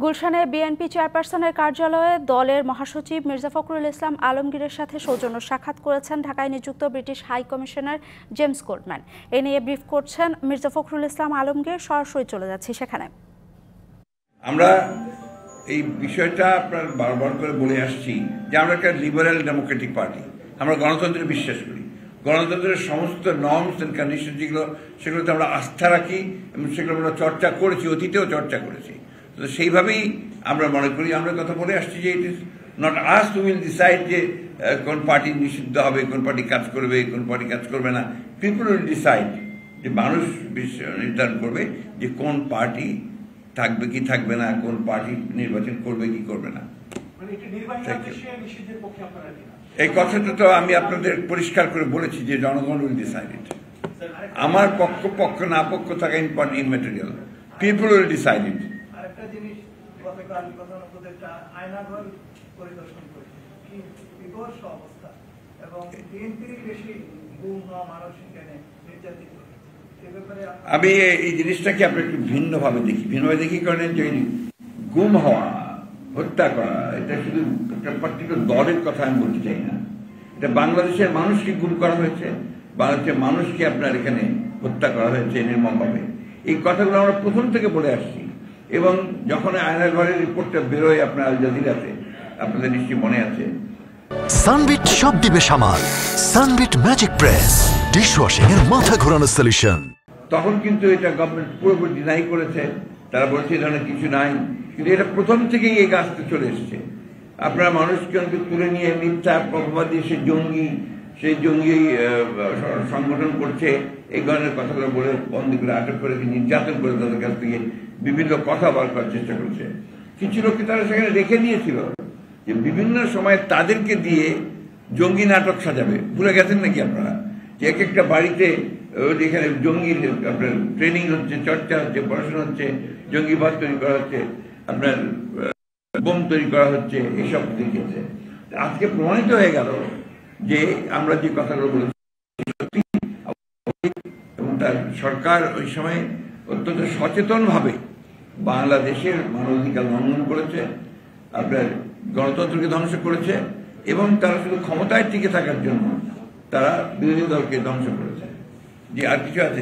গুলশানে বিএনপি চেয়ারপারসনের কার্যালয়ে দলের মহাসচিব মির্জা ফখরুল ইসলাম আলমগীরের সাথে সৌজন্য সাক্ষাৎ করেছেন ঢাকায় নিযুক্ত British high commissioner James Goldman. এ নিয়ে ব্রিফ করছেন মির্জা ফখরুল ইসলাম আলমগীর। সরাসরি চলে যাচ্ছি সেখানে। আমরা এই বিষয়টা আপনার বারবার করে বলে আসছি যে আমরা একটা লিবারেল ডেমোক্রেটিক পার্টি, আমরা গণতন্ত্রে বিশ্বাস করি। গণতন্ত্রের সমস্ত নর্মস এন্ড কন্ডিশন যেগুলো, সেগুলোতে আমরা আস্থা রাখি এবং সেগুলো আমরা চর্চা করেছি, অতীতেও চর্চা করেছি। তো সেইভাবেই আমরা মনে করি, আমরা কথা বলে আসছি যে it is not us to will decide যে কোন পার্টি নিষিদ্ধ হবে, কোন পার্টি কাজ করবে, কোন পার্টি কাজ করবে না। পিপল উইল ডিসাইড, যে মানুষ নির্ধারণ করবে যে কোন পার্টি থাকবে কি থাকবে না, কোন পার্টি নির্বাচন করবে কি করবে না। এই কথাটা তো আমি আপনাদের পরিষ্কার করে বলেছি যে জনগণ উইল ডিসাইড ইট। আমার পক্ষ না পক্ষ থাকা ইনম্যাটেরিয়াল, পিপল উইল ডিসাইড ইট। আরেকটা জিনিস, গতকাল প্রধান উপদেষ্টা আয়নাঘর পরিদর্শন করেছে, কি বিভৎস অবস্থা, এবং বিএনপির বেশি গুম হওয়া মানুষ এখানে নির্যাতিত। আমি এই জিনিসটাকে আপনি একটু ভিন্নভাবে দেখি কারণ যে গুম হওয়া, হত্যা করা, এটা শুধু একটা পার্টিকুলার দলের কথা আমি বলতে চাই না। এটা বাংলাদেশের মানুষকে গুম করা হয়েছে, বাংলাদেশের মানুষকে আপনার এখানে হত্যা করা হয়েছে নির্মমভাবে। এই কথাগুলো আমরা প্রথম থেকে বলে আসছি, এবং যখন আয়নাঘরের রিপোর্টটা বেরোয় আপনার আল জাজিরাতে, আপনাদের নিশ্চয়ই মনে আছে। সানবিট সব দিবে সামাল, সানবিট ম্যাজিক প্রেস ডিশওয়াশিং এর মাথা ঘোরানো সলিউশন। তখন কিন্তু এটা গভর্নমেন্ট পুরোপুরি ডিনাই করেছে, তারা বলছে এই ধরনের কিছু নাই, কিন্তু এটা প্রথম থেকেই এই গাছটা চলে এসছে। আপনারা মানুষকে তুলে নিয়ে মিথ্যা অপবাদ দিয়ে সেই জঙ্গি সংগঠন করছে, এই ধরনের কথাগুলো বলে বন্দী করে আটক করে নির্যাতন করে তাদের কাছ থেকে বিভিন্ন কথা বার করার চেষ্টা করছে। কিছু লোককে তারা সেখানে রেখে দিয়েছিল যে বিভিন্ন সময় তাদেরকে দিয়ে জঙ্গি নাটক সাজাবে। ভুলে গেছেন নাকি আপনারা যে এক একটা বাড়িতে এখানে জঙ্গি আপনার ট্রেনিং হচ্ছে, চর্চা হচ্ছে, পড়াশোনা হচ্ছে, জঙ্গিবাদ তৈরি করা হচ্ছে, আপনার বোম তৈরি করা হচ্ছে, এইসব দেখিয়েছে। আজকে প্রমাণিত হয়ে গেল যে আমরা যে কথাগুলো বলেছি সত্যি, এবং তার সরকার ওই সময় অত্যন্ত সচেতনভাবে বাংলাদেশের মানবাধিকার লঙ্ঘন করেছে, আপনার গণতন্ত্রকে ধ্বংস করেছে, এবং তারা শুধু ক্ষমতায় টিকে থাকার জন্য তারা বিরোধী দলকে ধ্বংস করেছে। যে আর কিছু আছে?